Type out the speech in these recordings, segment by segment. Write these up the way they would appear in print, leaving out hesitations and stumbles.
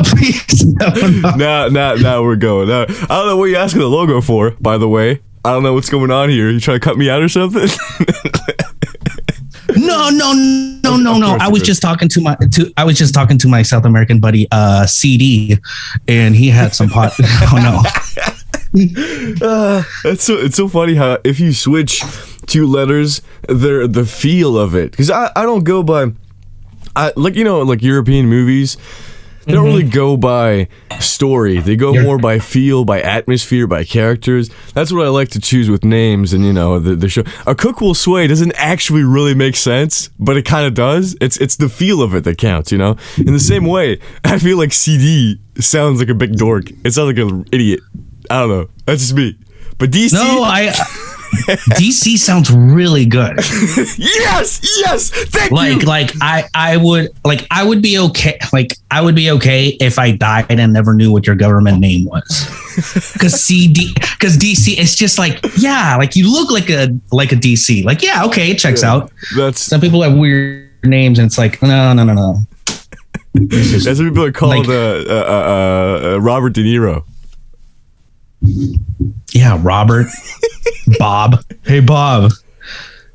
please. No. Now we're going. I don't know what you're asking the logo for, by the way. I don't know what's going on here. You trying to cut me out or something? No. I was just talking to my South American buddy, CD, and he had some pot. Oh no. It's so funny how if you switch two letters, the feel of it. Because I don't go by, like European movies. They don't really go by story. They go more by feel, by atmosphere, by characters. That's what I like to choose with names and, the show. A Cook Will Sway doesn't actually really make sense, but it kind of does. It's the feel of it that counts, In the same way, I feel like CD sounds like a big dork. It sounds like an idiot. I don't know. That's just me. But DC... No, DC sounds really good. Yes. Thank you. I would be okay. I would be okay if I died and never knew what your government name was. Because DC, it's just you look like a DC. Okay, it checks out. Some people have weird names, and it's no. That's what people are called. Robert De Niro. Yeah, Robert. Bob. Hey, Bob.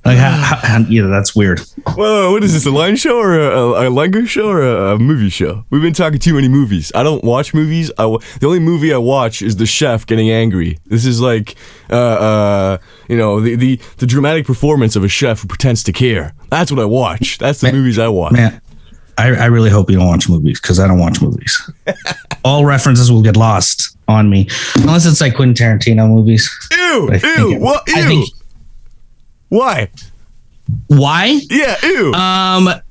That's weird. Whoa, what is this, a line show or a language show or a movie show? We've been talking too many movies. I don't watch movies. The only movie I watch is the chef getting angry. This is like, the dramatic performance of a chef who pretends to care. That's what I watch. That's the movies I watch. Man, I really hope you don't watch movies, because I don't watch movies. All references will get lost on me, unless it's like Quentin Tarantino movies. Ew. Why? Yeah, ew.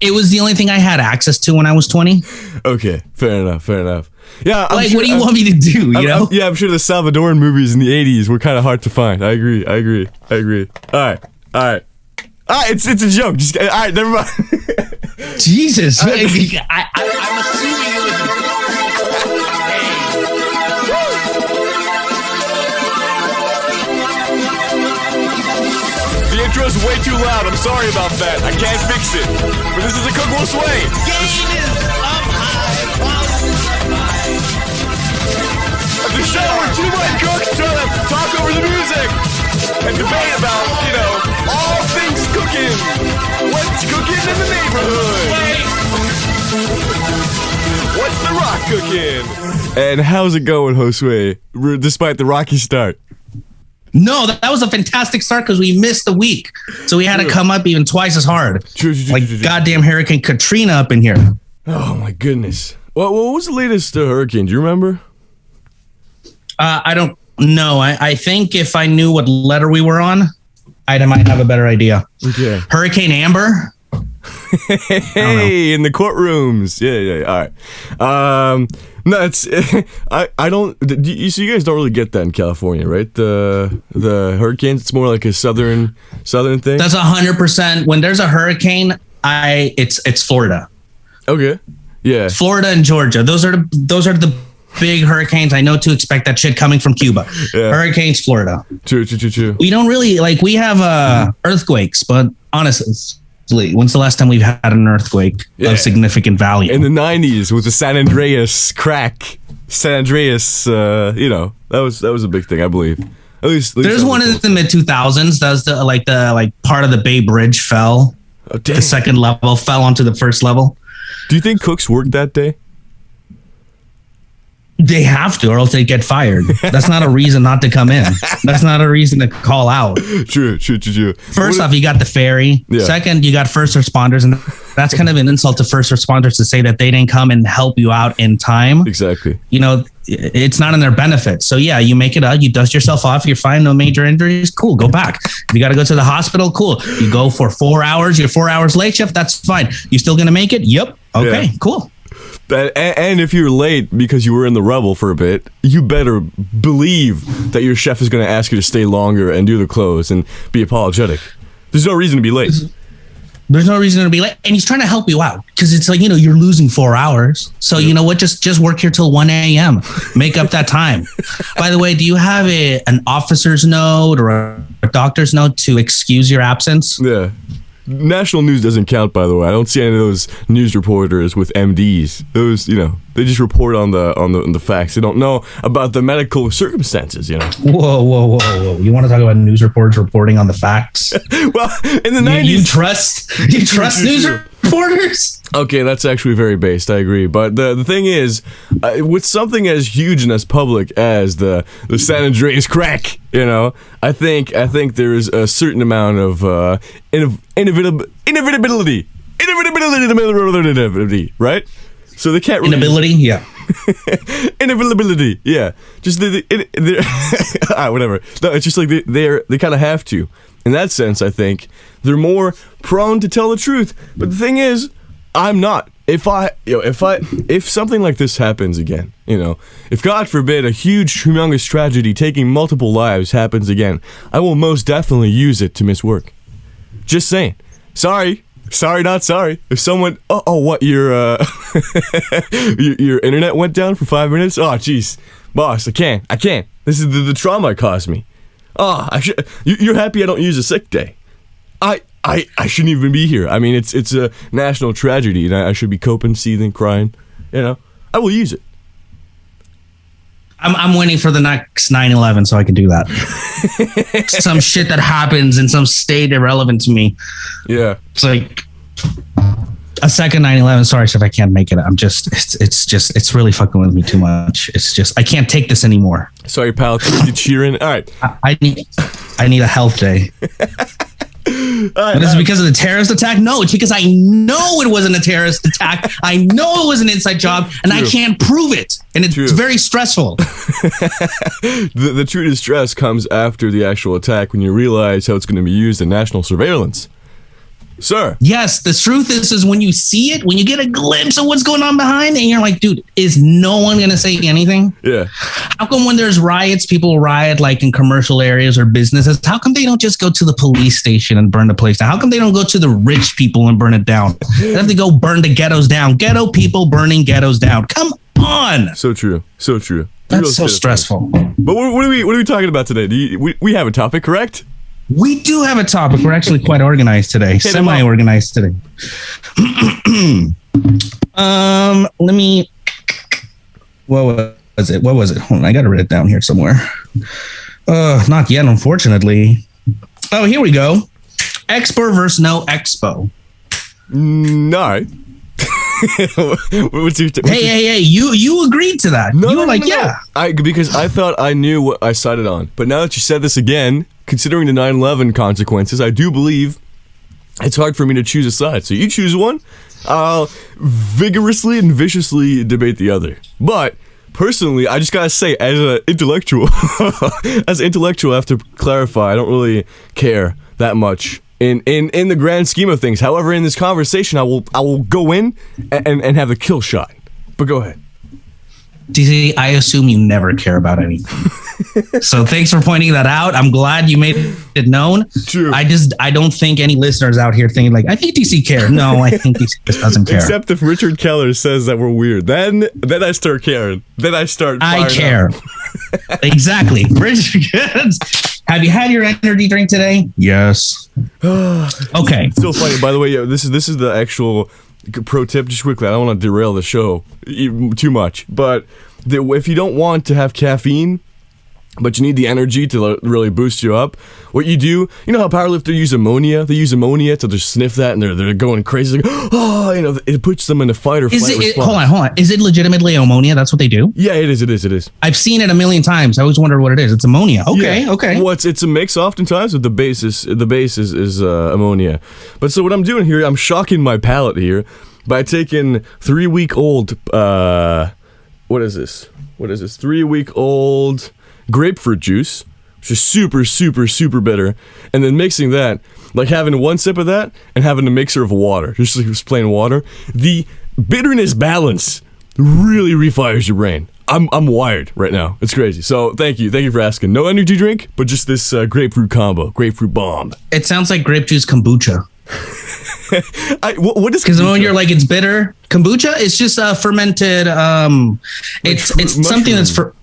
It was the only thing I had access to when I was 20. Okay, fair enough. Yeah, what do you want me to do? I'm sure the Salvadoran movies in the 80s were kind of hard to find. I agree. All right. It's a joke. All right, never mind. Jesus. I'm assuming it was. The intro's way too loud. I'm sorry about that. I can't fix it. But this is a Cook Will Sway. Game is up high. The show where two white cooks try to talk over the music and debate about, all things cooking. What's cooking in the neighborhood? What's the rock cooking? And how's it going, Josue, despite the rocky start? No, that was a fantastic start because we missed a week. So we had to come up even twice as hard. True. Goddamn Hurricane Katrina up in here. Oh, my goodness. Well, what was the latest hurricane? Do you remember? I don't know. I think if I knew what letter we were on, I might have a better idea. Okay. Hurricane Amber? Hey, in the courtrooms. Yeah. All right. No, it's I don't. So you guys don't really get that in California, right? The hurricanes. It's more like a southern thing. That's 100%. When there's a hurricane, it's Florida. Okay. Yeah. Florida and Georgia. Those are the big hurricanes. I know to expect that shit coming from Cuba. Yeah. Hurricanes, Florida. True. We don't really we have earthquakes, but honestly, when's the last time we've had an earthquake of significant value? In the 90s with the San Andreas crack. San Andreas, that was a big thing, I believe. At least there's one in the mid 2000s. That was the part of the Bay Bridge fell. Oh, dang. The second level fell onto the first level. Do you think cooks worked that day? They have to, or else they get fired. That's not a reason not to come in. That's not a reason to call out. True. First off, you got the ferry. Yeah. Second, you got first responders, and that's kind of an insult to first responders to say that they didn't come and help you out in time. Exactly. It's not in their benefit. So yeah, you make it out, you dust yourself off, you're fine, no major injuries, cool, go back. If you got to go to the hospital, cool. You go for 4 hours, you're 4 hours late shift, that's fine. You still going to make it? Yep. Okay, cool. And if you're late because you were in the rubble for a bit, you better believe that your chef is going to ask you to stay longer and do the clothes and be apologetic. There's no reason to be late. There's no reason to be late. And he's trying to help you out because it's like, you're losing 4 hours. So you know what? Just work here till 1 a.m. Make up that time. By the way, do you have an officer's note or a doctor's note to excuse your absence? Yeah. national news doesn't count, by the way. I don't see any of those news reporters with MDs. Those, they just report on the facts. They don't know about the medical circumstances, Whoa. You want to talk about news reporters reporting on the facts? Well, in the 90s... You trust news reporters? Okay, that's actually very based, I agree. But the thing is, with something as huge and as public as the San Andreas crack, I think there is a certain amount of inevitability, right? So they can't really... Inability? Yeah. Inevitability, yeah. Just whatever. No, it's just like they kind of have to. In that sense, I think they're more prone to tell the truth. But the thing is, I'm not. If something like this happens again, if God forbid a huge, humongous tragedy taking multiple lives happens again, I will most definitely use it to miss work. Just saying. Sorry, not sorry. If someone, what, your internet went down for 5 minutes? Oh, jeez. Boss, I can't. This is the trauma it caused me. You're happy I don't use a sick day. I shouldn't even be here. I mean, it's a national tragedy, and I should be coping, seething, crying. I will use it. I'm waiting for the next 9/11 so I can do that. Some shit that happens in some state irrelevant to me. Yeah. It's like a second 9/11. Sorry, Chef, I can't make it. It's really fucking with me too much. It's just, I can't take this anymore. Sorry, pal. Keep you cheering. All right. I need a health day. But is it because of the terrorist attack? No, it's because I know it wasn't a terrorist attack. I know it was an inside job, and I can't prove it. And it's very stressful. The true distress comes after the actual attack when you realize how it's going to be used in national surveillance. Sir. Yes, the truth is when you see it, when you get a glimpse of what's going on behind, and you're like, dude, is no one going to say anything? Yeah. How come when there's riots, people riot like in commercial areas or businesses? How come they don't just go to the police station and burn the place down? How come they don't go to the rich people and burn it down? They have to go burn the ghettos down. Ghetto people burning ghettos down. Come on. So true. That's so stressful. But what are we talking about today? We have a topic, correct? We do have a topic. We're actually quite organized today. Semi-organized today. Let me... What was it? Hold on, I got to write it down here somewhere. Not yet, unfortunately. Oh, here we go. Expo versus no Expo. No. Hey, you agreed to that. You were like, yeah. Because I thought I knew what I sided on. But now that you said this again, considering the 9/11 consequences, I do believe it's hard for me to choose a side. So you choose one, I'll vigorously and viciously debate the other. But personally, I just gotta say, as an intellectual, I have to clarify, I don't really care that much in the grand scheme of things. However, in this conversation, I will go in and have the kill shot. But go ahead. DC, I assume you never care about anything. So thanks for pointing that out. I'm glad you made it known. True. I don't think any listeners out here thinking like, I think DC cares. No, I think DC just doesn't care. Except if Richard Keller says that we're weird. Then I start caring. Then I start I care. Exactly. Richard, have you had your energy drink today? Yes. Okay. It's so funny. By the way, this is the actual pro tip. Just quickly, I don't want to derail the show too much, but if you don't want to have caffeine, but you need the energy to really boost you up, what you do, you know how powerlifters use ammonia? They use ammonia to just sniff that, and they're going crazy. Like, it puts them in a fight or flight response. Hold on. Is it legitimately ammonia? That's what they do? Yeah, it is. I've seen it a million times. I always wondered what it is. It's ammonia. Okay. Well, it's a mix oftentimes, but the base is ammonia. But so what I'm doing here, I'm shocking my palate here by taking 3-week-old, what is this? 3-week-old grapefruit juice, which is super, super, super bitter, and then mixing that, like having one sip of that and having a mixer of water, just plain water. The bitterness balance really refires your brain. I'm wired right now. It's crazy. So thank you for asking. No energy drink, but just this grapefruit combo, grapefruit bomb. It sounds like grape juice kombucha. What is? Because when you're like it's bitter, kombucha is just fermented. It's something that's for.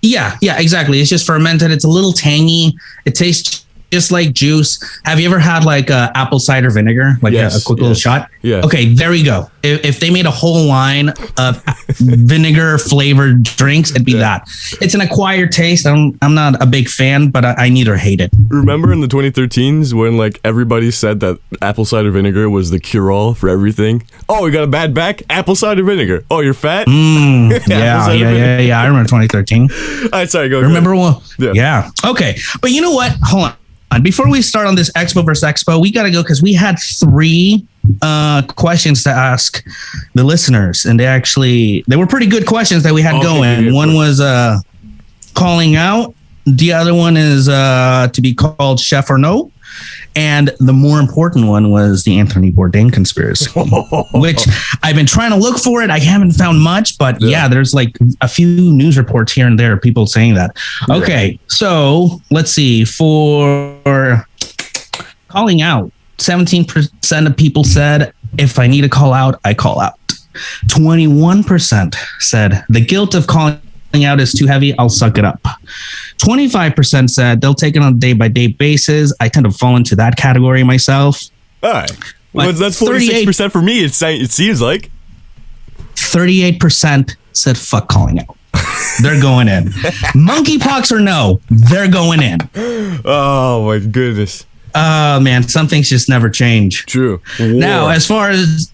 Yeah, exactly. It's just fermented. It's a little tangy. It tastes just like juice. Have you ever had like apple cider vinegar, like a quick little shot? Yeah. Okay, there we go. If they made a whole line of vinegar flavored drinks, it'd be that. It's an acquired taste. I'm not a big fan, but I neither hate it. Remember in the 2013s when like everybody said that apple cider vinegar was the cure-all for everything? Oh, you got a bad back? Apple cider vinegar. Oh, you're fat? Yeah. I remember 2013. All right, sorry, go. Remember one? Yeah. Yeah. Okay. But you know what? Hold on. Before we start on this Expo versus Expo, we got to go because we had 3 questions to ask the listeners. And they were pretty good questions that we had going. One was calling out. The other one is to be called chef or no. And the more important one was the Anthony Bourdain conspiracy, which I've been trying to look for it. I haven't found much, but yeah, there's like a few news reports here and there, people saying that. Okay, so let's see. For calling out, 17% of people said, if I need to call out, I call out. 21% said the guilt of calling out is too heavy, I'll suck it up. 25% said they'll take it on a day-by-day basis. I tend to fall into that category myself. All right. Well, that's 46% for me, it seems like. 38% said fuck calling out. They're going in. Monkeypox or no, they're going in. Oh, my goodness. Oh man, some things just never change. True. Now, as far as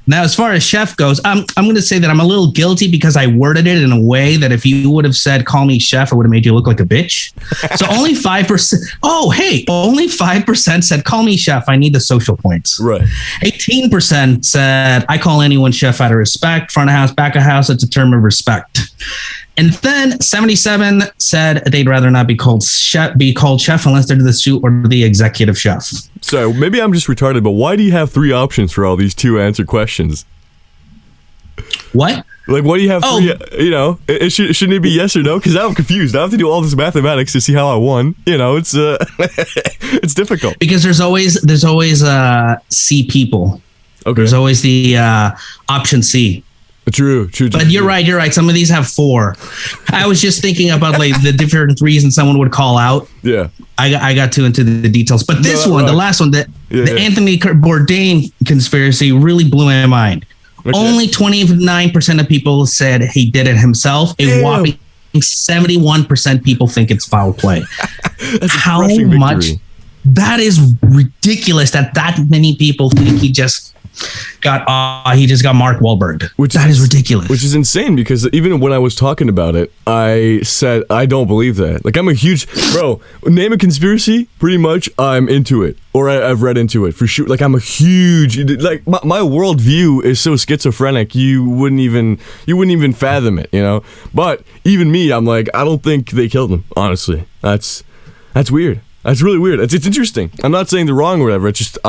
chef goes, I'm going to say that I'm a little guilty because I worded it in a way that if you would have said "call me chef," it would have made you look like a bitch. So only 5%. Oh, hey, only 5% said "call me chef." I need the social points. Right. 18% said I call anyone chef out of respect. Front of house, back of house. It's a term of respect. And then 77 said they'd rather not be called chef unless they're the sous or the executive chef. So maybe I'm just retarded, but why do you have 3 options for all these 2 answer questions? What? Like, why do you have 3? You know, shouldn't it be yes or no? Because I'm confused. I have to do all this mathematics to see how I won. You know, it's it's difficult. Because there's always C people. Okay. There's always the option C. True. But you're right. Some of these have 4. I was just thinking about like the different reasons someone would call out. Yeah. I got too into the details. But this the last one, the Anthony Bourdain conspiracy really blew my mind. Okay. Only 29% of people said he did it himself. A whopping 71% people think it's foul play. That's how much? That is ridiculous that many people think he just got Mark Wahlberg. That is ridiculous. Which is insane because even when I was talking about it, I said I don't believe that. Like I'm a huge name a conspiracy, pretty much I'm into it. Or I've read into it for sure. Like I'm a huge my worldview is so schizophrenic you wouldn't even fathom it, you know? But even me, I'm like, I don't think they killed him, honestly. That's weird. That's really weird. It's interesting. I'm not saying they're wrong or whatever. It's just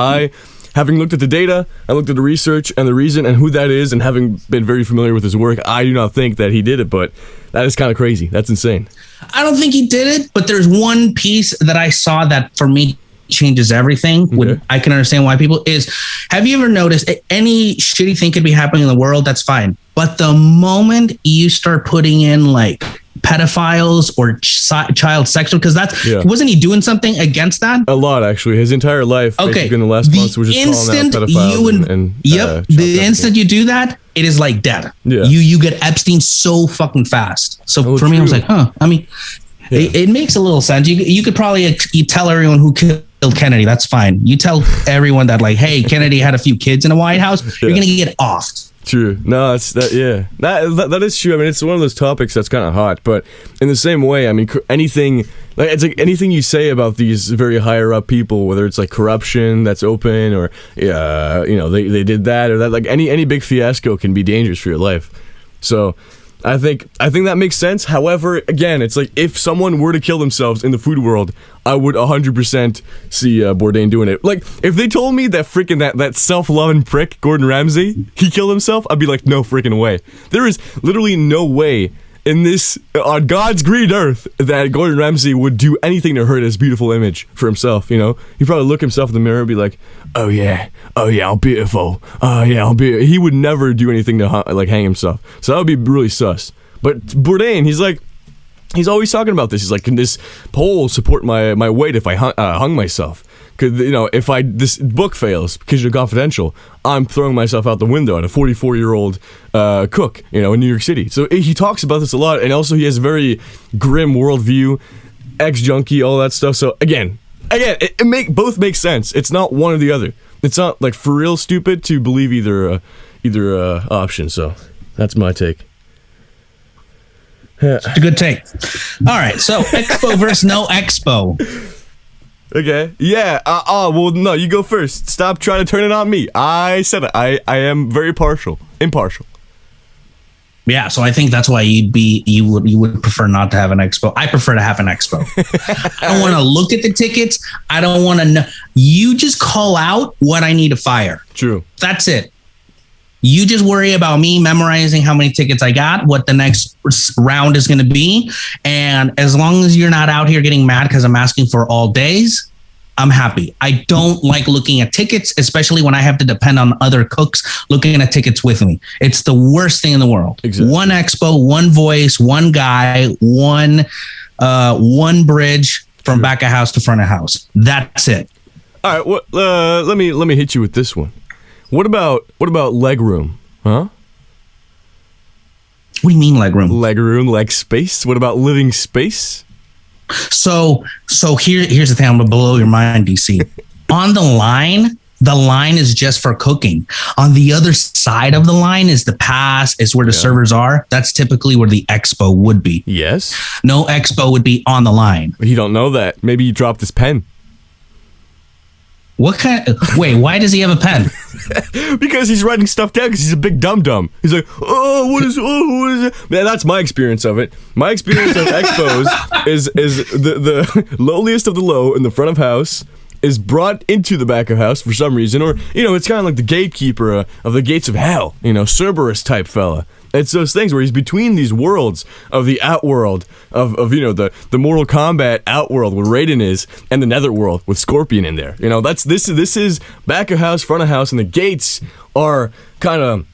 having looked at the data, I looked at the research and the reason and who that is, and having been very familiar with his work, I do not think that he did it, but that is kind of crazy. That's insane. I don't think he did it, but there's one piece that I saw that for me changes everything. Okay. I can understand why people is, have you ever noticed any shitty thing could be happening in the world? That's fine. But the moment you start putting in like pedophiles or child sexual, because wasn't he doing something against that? A lot, actually. His entire life, in the last months, was just calling out pedophiles the instant you do that, it is like dead. Yeah. You get Epstein so fucking fast. So for me, I was like, I mean, it makes a little sense. You could probably tell everyone who killed Kennedy. That's fine. You tell everyone that like, hey, Kennedy had a few kids in the White House. You're gonna get offed. True. No, it's that. Yeah, that is true. I mean, it's one of those topics that's kind of hot. But in the same way, I mean, anything you say about these very higher up people, whether it's like corruption that's open or they did that or that, like any big fiasco can be dangerous for your life. So I think that makes sense. However, again, it's like if someone were to kill themselves in the food world, I would 100% see Bourdain doing it. Like if they told me that freaking that self-loving prick Gordon Ramsay, he killed himself, I'd be like, no freaking way. There is literally no way in this on God's green earth that Gordon Ramsay would do anything to hurt his beautiful image for himself. You know, he'd probably look himself in the mirror and be like, oh yeah, I'm beautiful. Oh yeah, I'm beautiful. He would never do anything to like hang himself. So that would be really sus. But Bourdain, he's like, He's always talking about this. He's like, can this pole support my weight if I hung myself? Because, if this book fails because you're confidential, I'm throwing myself out the window at a 44-year-old cook, in New York City. So he talks about this a lot, and also he has a very grim worldview, ex-junkie, all that stuff. So again, both make sense. It's not one or the other. It's not like for real stupid to believe either option. So that's my take. It's a good take. All right, so Expo versus no Expo. Okay. Yeah. Well, no, you go first. Stop trying to turn it on me. I said it. I am very impartial. Yeah, so I think that's why you would prefer not to have an Expo. I prefer to have an Expo. I don't want to look at the tickets. I don't want to know. You just call out what I need to fire. True. That's it. You just worry about me memorizing how many tickets I got, what the next round is going to be. And as long as you're not out here getting mad because I'm asking for all days, I'm happy. I don't like looking at tickets, especially when I have to depend on other cooks looking at tickets with me. It's the worst thing in the world. Exactly. One Expo, one voice, one guy, one bridge from back of house to front of house. That's it. All right. Well, let me hit you with this one. What about leg room? Huh? What do you mean leg room? Leg room, leg space. What about living space? So here's the thing. I'm gonna blow your mind, DC. On the line is just for cooking. On the other side of the line is the pass, is where the servers are. That's typically where the Expo would be. Yes. No Expo would be on the line. You don't know that. Maybe he dropped his pen. Wait, why does he have a pen? Because he's writing stuff down because he's a big dum-dum. He's like, what is it? Man, that's my experience of it. My experience of Expos is the lowliest of the low in the front of house is brought into the back of house for some reason. Or, it's kind of like the gatekeeper of the gates of hell, Cerberus type fella. It's those things where he's between these worlds of the outworld of the Mortal Kombat outworld where Raiden is and the Netherworld with Scorpion in there. This is back of house, front of house, and the gates are kind of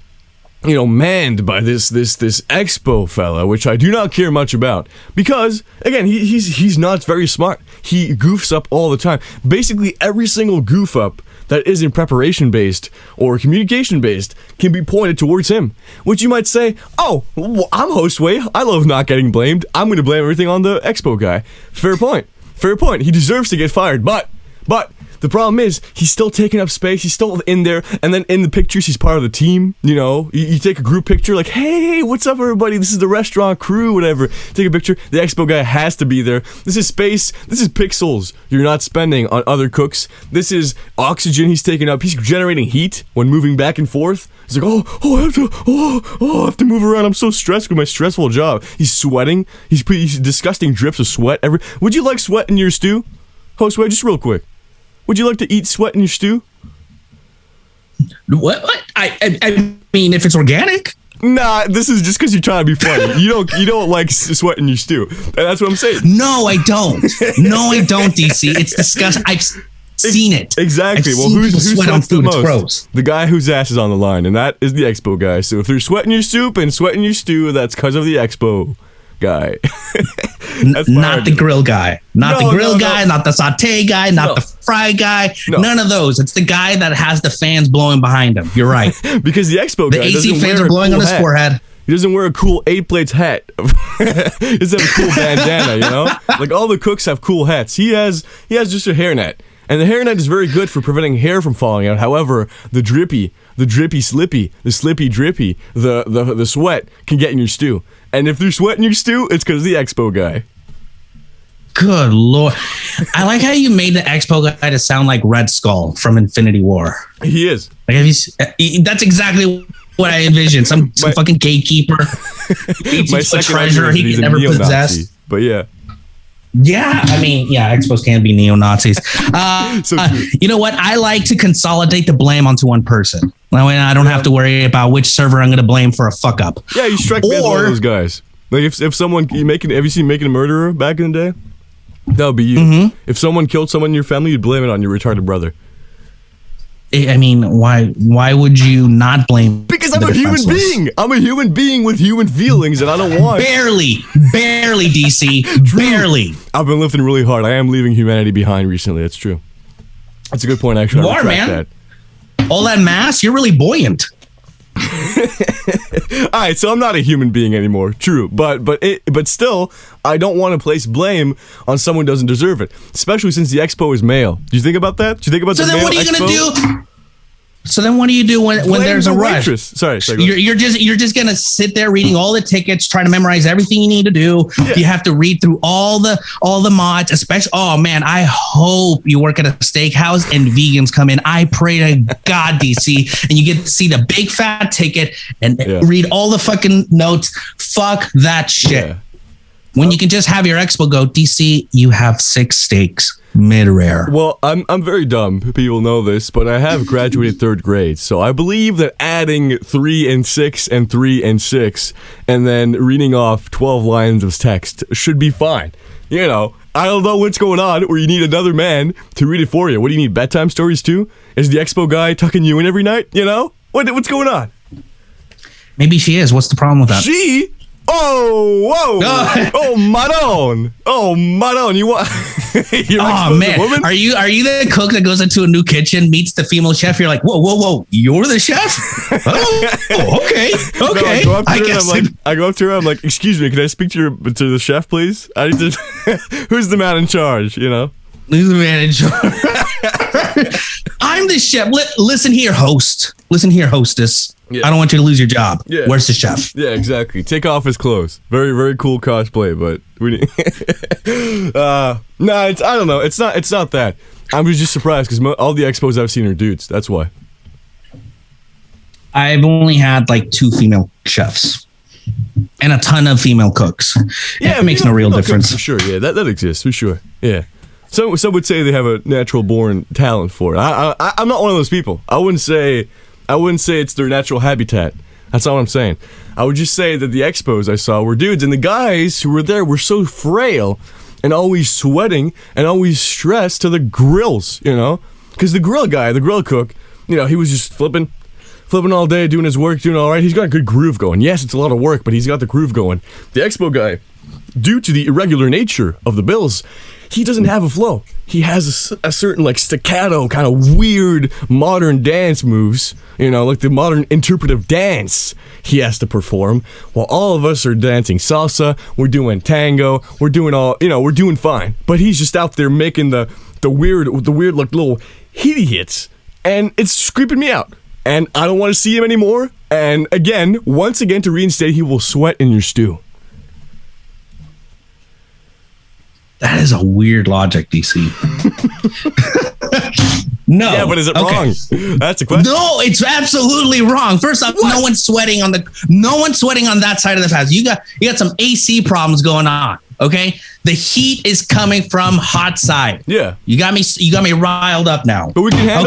manned by this Expo fella, which I do not care much about because again he's not very smart. He goofs up all the time. Basically every single goof up that isn't preparation based or communication based can be pointed towards him, which you might say, oh, well, I'm Hostway. I love not getting blamed. I'm going to blame everything on the Expo guy. Fair point. He deserves to get fired, but the problem is he's still taking up space. He's still in there, and then in the pictures, he's part of the team. You take a group picture, like, hey, what's up, everybody? This is the restaurant crew, whatever. Take a picture. The Expo guy has to be there. This is space. This is pixels you're not spending on other cooks. This is oxygen he's taking up. He's generating heat when moving back and forth. He's like, I have to move around. I'm so stressed with my stressful job. He's sweating. He's disgusting drips of sweat. Would you like sweat in your stew? Hostway, just real quick. Would you like to eat sweat in your stew? What? I mean, if it's organic. Nah, this is just because you're trying to be funny. You don't like sweat in your stew. That's what I'm saying. No, I don't. DC. It's disgusting. I've seen it. Exactly. I've well, seen who sweat on sweats the food. most? It's gross. The guy whose ass is on the line, and that is the Expo guy. So if there's sweat in your soup and sweat in your stew, that's because of the Expo guy. Not the grill guy. Not the grill guy, not the saute guy, not the fry guy. No. None of those. It's the guy that has the fans blowing behind him. You're right. Because the Expo guy, the AC fans are blowing on his forehead. He doesn't wear a cool 8 plates hat. He doesn't have a cool bandana, Like all the cooks have cool hats. He has just a hairnet. And the hairnet is very good for preventing hair from falling out. However, the drippy slippy, the slippy drippy, the sweat can get in your stew. And if there's sweat in your stew, it's because of the Expo guy. Good Lord. I like how you made the Expo guy to sound like Red Skull from Infinity War. He is. Like, that's exactly what I envisioned. Some fucking gatekeeper. My a treasure he can never possess. But yeah. Yeah, I mean, Expos can be neo-Nazis. You know what? I like to consolidate the blame onto one person. That way I don't have to worry about which server I'm going to blame for a fuck up. Yeah, you strike me as one of those guys. Like if someone, have you seen Making a Murderer back in the day? That would be you. Mm-hmm. If someone killed someone in your family, you'd blame it on your retarded brother. I mean, why would you not blame? Because I'm a human being. I'm a human being with human feelings, and I don't want. Barely, DC, barely. I've been lifting really hard. I am leaving humanity behind recently. That's true. That's a good point, actually. You are, man. All that mass, you're really buoyant. All right, so I'm not a human being anymore. True, but still, I don't want to place blame on someone who doesn't deserve it, especially since the expo is male. Do you think about that? Do you think about so the then male what are you expo? Gonna do? So then what do you do when there's a rush? Sorry, you're just gonna sit there reading all the tickets, trying to memorize everything you need to do. Yeah. You have to read through all the mods, especially. Oh man, I hope you work at a steakhouse and vegans come in. I pray to God, DC, and you get to see the big fat ticket and read all the fucking notes. Fuck that shit. Yeah. When you can just have your expo go, DC, you have 6 steaks. Mid-rare. Well, I'm very dumb. People know this, but I have graduated 3rd grade, so I believe that adding 3 and 6 and 3 and 6 and then reading off 12 lines of text should be fine. You know, I don't know what's going on where you need another man to read it for you. What do you need, bedtime stories too? Is the expo guy tucking you in every night? You know? What's going on? Maybe she is. What's the problem with that? She? Oh, whoa! Oh, Madon! Oh, Madon! You want? Oh man, are you the cook that goes into a new kitchen, meets the female chef? You're like, whoa! You're the chef? Oh, okay. No, I go up to her. I'm like, excuse me, can I speak to the chef, please? I need to. Who's the man in charge? You know. Who's the man in charge? I'm the chef. Listen here, host. Listen here, hostess. Yeah. I don't want you to lose your job. Yeah. Where's the chef? Yeah, exactly. Take off his clothes. Very, very cool cosplay, but we need. No, I don't know. It's not that. I was just surprised because all the expos I've seen are dudes. That's why. I've only had like 2 female chefs and a ton of female cooks. Yeah, it makes no real difference. For sure. Yeah, that exists for sure. Yeah. Some would say they have a natural born talent for it. I'm not one of those people. I wouldn't say it's their natural habitat. That's not what I'm saying. I would just say that the expos I saw were dudes, and the guys who were there were so frail and always sweating and always stressed to the grills, you know? Because the grill cook, you know, he was just flipping all day, doing his work, doing all right. He's got a good groove going. Yes, it's a lot of work, but he's got the groove going. The expo guy, due to the irregular nature of the bills, he doesn't have a flow. He has a certain like staccato kind of weird modern dance moves, you know, like the modern interpretive dance he has to perform, while all of us are dancing salsa, we're doing tango, we're doing fine. But he's just out there making the weird like little hitty hits, and it's creeping me out. And I don't want to see him anymore. And once again, to reinstate, he will sweat in your stew. That is a weird logic, DC. No. Yeah, but is it wrong? That's a question. No, it's absolutely wrong. First off, no one's sweating on that side of the house. You got some AC problems going on. Okay, the heat is coming from hot side. Yeah, you got me riled up now. But we can handle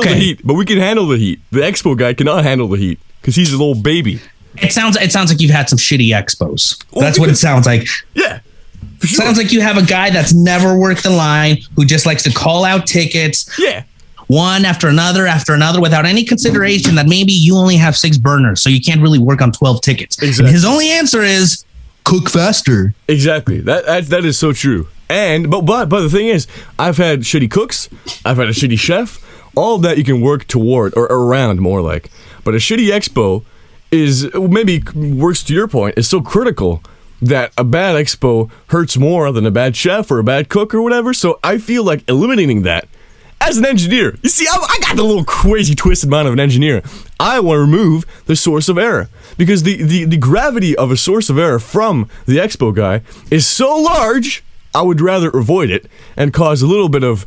the heat. The expo guy cannot handle the heat because he's a little baby. It sounds like you've had some shitty expos. That's what it sounds like. Yeah. Sure. Sounds like you have a guy that's never worked the line, who just likes to call out tickets. Yeah. One after another without any consideration that maybe you only have 6 burners, so you can't really work on 12 tickets. Exactly. And his only answer is cook faster. Exactly. That is so true. And but the thing is, I've had shitty cooks, I've had a shitty chef, all of that you can work toward or around more like. But a shitty expo is maybe works to your point, is so critical that a bad expo hurts more than a bad chef or a bad cook or whatever. So I feel like eliminating that. As an engineer, you see, I got the little crazy twisted mind of an engineer. I want to remove the source of error because the gravity of a source of error from the expo guy is so large. I would rather avoid it and cause a little bit of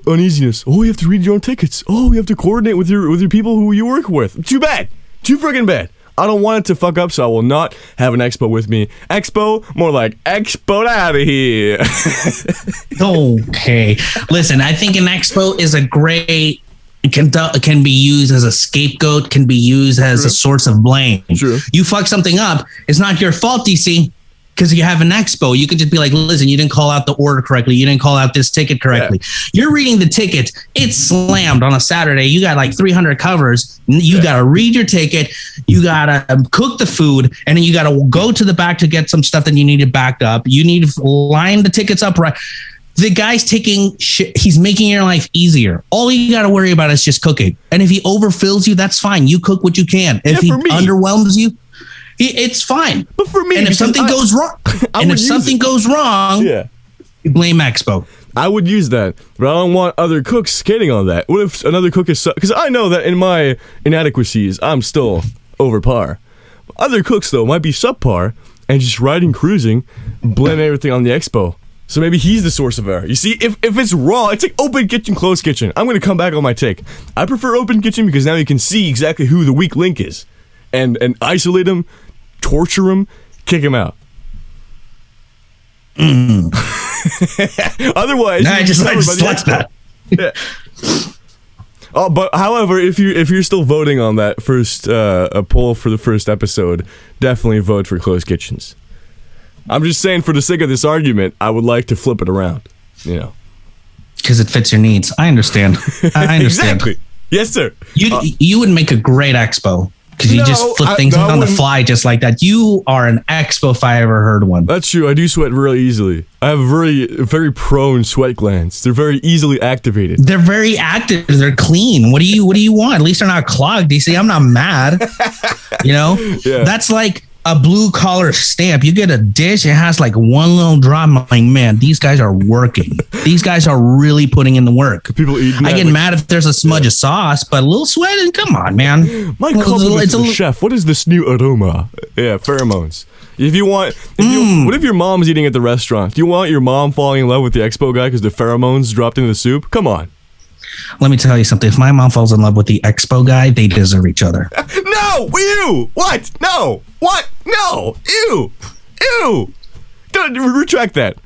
uneasiness. Oh, you have to read your own tickets. Oh, you have to coordinate with your people who you work with. Too bad. Too friggin' bad. I don't want it to fuck up, so I will not have an expo with me. Expo, more like expo out of here. Okay. Listen, I think an expo is a great, can be used as a scapegoat, can be used as a source of blame. True. You fuck something up, it's not your fault, DC, because you have an expo. You can just be like, listen, you didn't call out the order correctly. You didn't call out this ticket correctly. Yeah. You're reading the ticket. It's slammed on a Saturday. You got like 300 covers. You got to read your ticket. You got to cook the food. And then you got to go to the back to get some stuff that you needed backed up. You need to line the tickets up right. The guy's taking shit. He's making your life easier. All you got to worry about is just cooking. And if he overfills you, that's fine. You cook what you can. If he underwhelms you, it's fine. But for me, and if something goes wrong, you blame Expo. I would use that, but I don't want other cooks skating on that. What if another cook is... Because I know that in my inadequacies, I'm still over par. Other cooks, though, might be subpar and just riding, cruising, blame everything on the Expo. So maybe he's the source of error. You see, if it's raw, it's like open kitchen, closed kitchen. I'm going to come back on my take. I prefer open kitchen because now you can see exactly who the weak link is. And isolate him, torture him, kick him out. Otherwise, I just like that. Yeah. Oh, but however, if you're still voting on that first a poll for the first episode, definitely vote for closed kitchens. I'm just saying, for the sake of this argument, I would like to flip it around. You know, because it fits your needs. I understand. I understand. Exactly. Yes, sir. You would make a great expo. Because you just flip things on the fly just like that. You are an expo if I ever heard one. That's true. I do sweat really easily. I have very prone sweat glands. They're very easily activated. They're very active. They're clean. What do you want? At least they're not clogged. You see, I'm not mad. You know? Yeah. That's like a blue collar stamp. You get a dish, it has like one little drop. I'm like, man, these guys are working. These guys are really putting in the work. People eat. I get mad if there's a smudge of sauce, but a little sweating. Come on, man. My compliment to the chef. What is this new aroma? Yeah, pheromones. What if your mom's eating at the restaurant? Do you want your mom falling in love with the Expo guy because the pheromones dropped into the soup? Come on. Let me tell you something. If my mom falls in love with the Expo guy, they deserve each other. No! Ew! What? No! What? No! Ew! Ew! Don't retract that.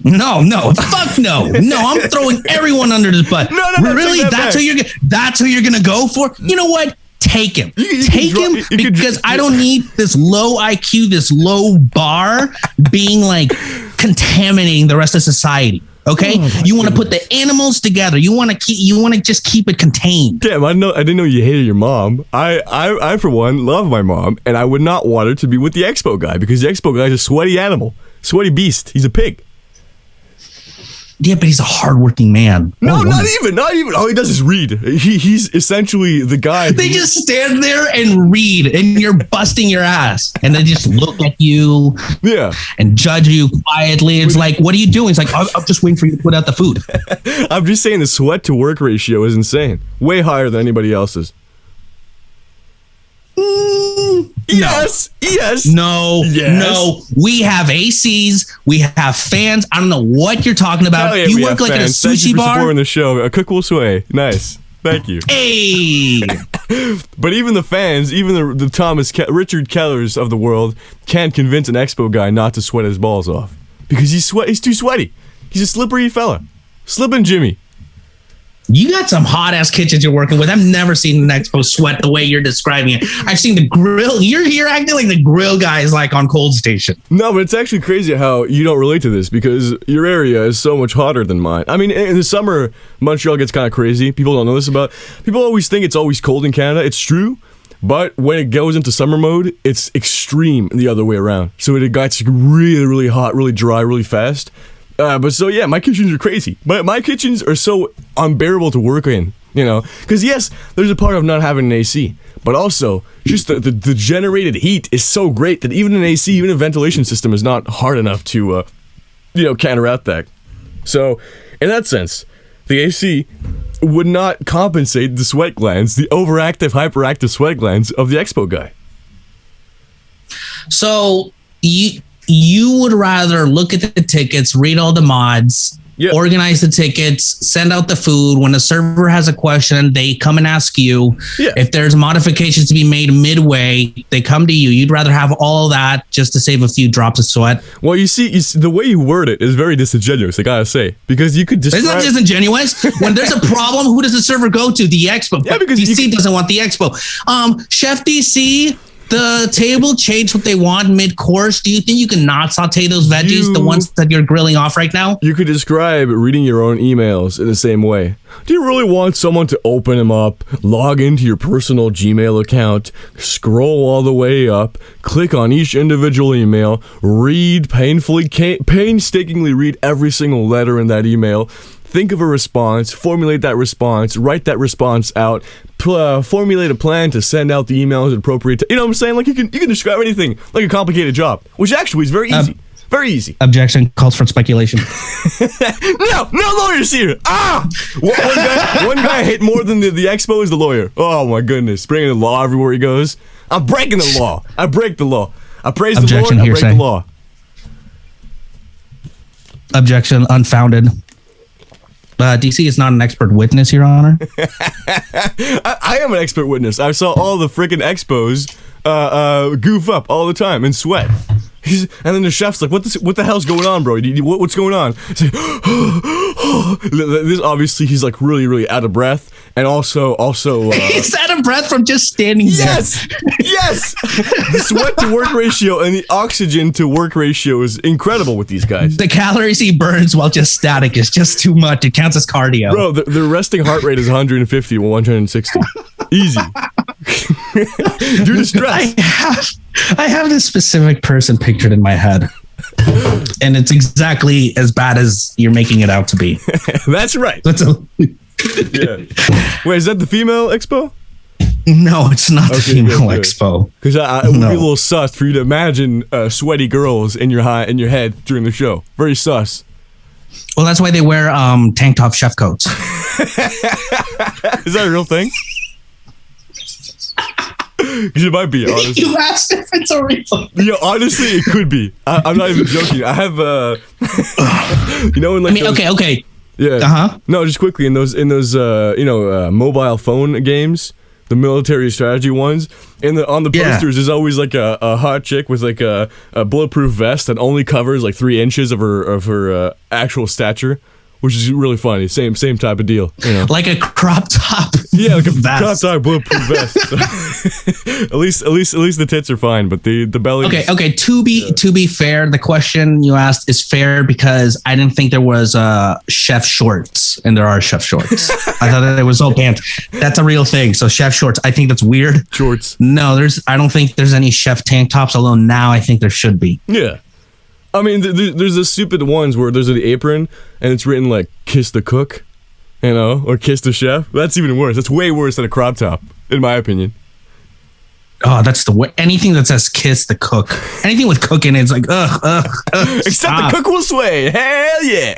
No. Fuck no. No, I'm throwing everyone under this butt. No. Really? That's who you're gonna go for? You know what? Take him. Take him because I don't need this low IQ, this low bar being like contaminating the rest of society. Okay, you want to put the animals together. You want to just keep it contained. Damn, I didn't know you hated your mom. I for one love my mom, and I would not want her to be with the Expo guy because the Expo guy is a sweaty animal, sweaty beast. He's a pig. Yeah, but he's a hardworking man. No, not even. All he does is read. He's essentially the guy. They just stand there and read, and you're busting your ass, and they just look at you, and judge you quietly. It's like, what are you doing? It's like, I'm just waiting for you to put out the food. I'm just saying the sweat to work ratio is insane, way higher than anybody else's. Yes. No. We have ACs. We have fans. I don't know what you're talking about. Yeah, you work like at a sushi Thank you for bar. supporting the show. A cook will sway. Nice. Thank you. Hey. But even the fans, even the Richard Kellers of the world, can't convince an Expo guy not to sweat his balls off because he's too sweaty. He's a slippery fella. Slippin' Jimmy. You got some hot ass kitchens you're working with. I've never seen an Expo sweat the way you're describing it. I've seen the grill. You're acting like the grill guy is like on Cold Station. No, but it's actually crazy how you don't relate to this because your area is so much hotter than mine. I mean, in the summer, Montreal gets kind of crazy. People don't know this about. People always think it's always cold in Canada. It's true. But when it goes into summer mode, it's extreme the other way around. So it gets really, really hot, really dry, really fast. But so yeah, my kitchens are crazy. My kitchens are so unbearable to work in, you know. Because yes, there's a part of not having an AC, but also just the generated heat is so great that even an AC, even a ventilation system, is not hard enough to, counteract that. So in that sense, the AC would not compensate the sweat glands, the overactive, hyperactive sweat glands of the Expo guy. So you would rather look at the tickets, read all the mods, organize the tickets, send out the food. When the server has a question, they come and ask you. Yeah. If there's modifications to be made midway, they come to you. You'd rather have all that just to save a few drops of sweat. Well, you see, the way you word it is very disingenuous, I gotta say, because you could describe... It's not disingenuous. When there's a problem, who does the server go to? The Expo. Yeah, because DC doesn't want the Expo. Chef DC... the table change what they want mid-course, do you think you can not saute those veggies, the ones that you're grilling off right now? You could describe reading your own emails in the same way. Do you really want someone to open them up, log into your personal Gmail account, scroll all the way up, click on each individual email, painstakingly read every single letter in that email, think of a response, formulate that response, write that response out, formulate a plan to send out the emails at appropriate you know what I'm saying? Like you can describe anything like a complicated job, which actually is very easy. Very easy. Objection calls for speculation. No lawyers here. One guy hit more than the Expo is the lawyer. Oh my goodness, bringing the law everywhere he goes. I'm breaking the law. I break the law. I praise Objection, the Lord. I break the law. Objection unfounded. DC is not an expert witness, Your Honor. I am an expert witness. I saw all the freaking Expos goof up all the time and sweat. And then the chef's like, what the hell's going on, bro? What's going on? Like, this obviously he's like really, really out of breath. And also he's out of breath from just standing there. Yes! The sweat to work ratio and the oxygen to work ratio is incredible with these guys. The calories he burns while just static is just too much. It counts as cardio. Bro, the resting heart rate is 150 or 160. Easy. Due to stress. I have this specific person pictured in my head. And it's exactly as bad as you're making it out to be. That's right. Yeah. Wait, is that the female Expo? No, it's not the female Expo. Because it would be a little sus for you to imagine sweaty girls in your head during the show. Very sus. Well, that's why they wear tank top chef coats. Is that a real thing? It might be, honestly. You asked if it's a real thing. Yeah, honestly, it could be. I'm not even joking. I have, okay. Yeah. No, just quickly in those mobile phone games, the military strategy ones. On the posters, there's always like a hot chick with like a bulletproof vest that only covers like 3 inches of her actual stature, which is really funny. Same type of deal. You know? Like a crop top. Yeah, like a crop top bulletproof vest. at least the tits are fine, but the belly. Okay. To be fair, the question you asked is fair because I didn't think there was chef shorts, and there are chef shorts. I thought that it was all pants. That's a real thing. So chef shorts. I think that's weird. Shorts. No, I don't think there's any chef tank tops. Although now I think there should be. Yeah. I mean, there's the stupid ones where there's an apron and it's written like "kiss the cook," or "kiss the chef." That's even worse. That's way worse than a crop top, in my opinion. Oh, that's the way. Anything that says "kiss the cook," anything with cook in it, it's like ugh. Except stop. the cook will sway. Hell yeah.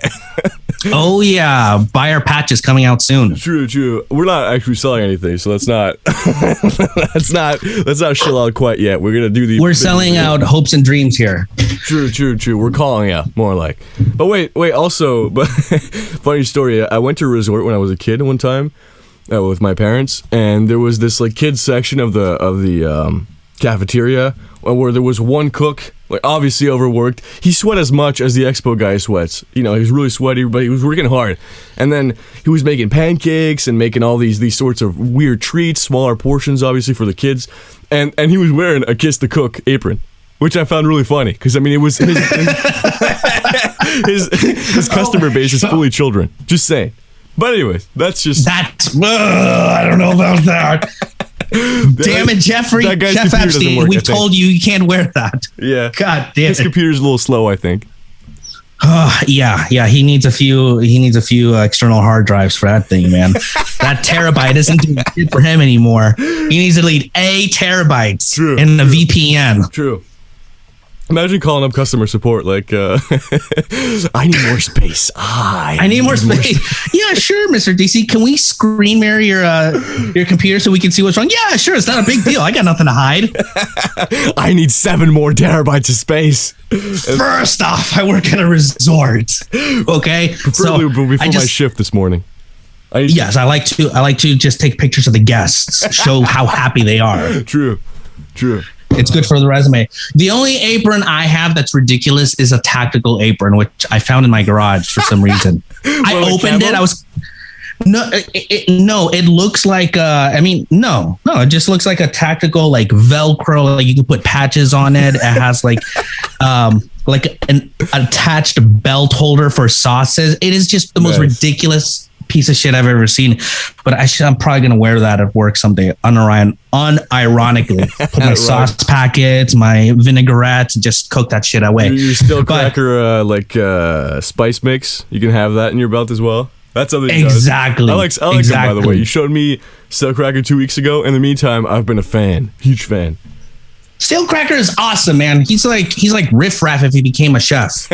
Oh yeah, buyer patch is coming out soon. True. We're not actually selling anything, so let's not chill out quite yet. We're gonna do the. We're selling out hopes and dreams here. True. We're calling out more like. But wait. Also, funny story. I went to a resort when I was a kid one time with my parents, and there was this like kids section of the cafeteria where there was one cook. Like obviously overworked. He sweat as much as the Expo guy sweats. He was really sweaty, but he was working hard. And then he was making pancakes and making all these sorts of weird treats, smaller portions, obviously for the kids. And he was wearing a Kiss the Cook apron, which I found really funny because I mean it was his customer base is fully children. Just saying. But anyways, I don't know about that. Damn it, Jeffrey. Chef Epstein, we've told you can't wear that. Yeah. God damn it. His computer's a little slow, I think. Yeah. He needs a few external hard drives for that thing, man. That terabyte isn't doing shit for him anymore. He needs at least 8 terabytes in the VPN. True. Imagine calling up customer support like, I need more space. I need more space. Yeah, sure, Mr. DC. Can we screen mirror your computer so we can see what's wrong? Yeah, sure. It's not a big deal. I got nothing to hide. I need 7 more terabytes of space. First off, I work at a resort. Okay, preferably before my shift this morning. I like to just take pictures of the guests, show how happy they are. True. It's good for the resume. The only apron I have that's ridiculous is a tactical apron, which I found in my garage for some reason. I opened it. No, it looks like it just looks like a tactical like Velcro. Like you can put patches on it. It has like an attached belt holder for sauces. It is just the most ridiculous piece of shit I've ever seen. But I'm probably gonna wear that at work someday. Unironically, put my sauce packets, my vinaigrettes, and just cook that shit away. Your steel cracker spice mix. You can have that in your belt as well. That's something exactly. I like exactly. Them, by the way. You showed me steel cracker 2 weeks ago. In the meantime, I've been a fan, huge fan. Steel cracker is awesome, man. He's like Riff Raff if he became a chef.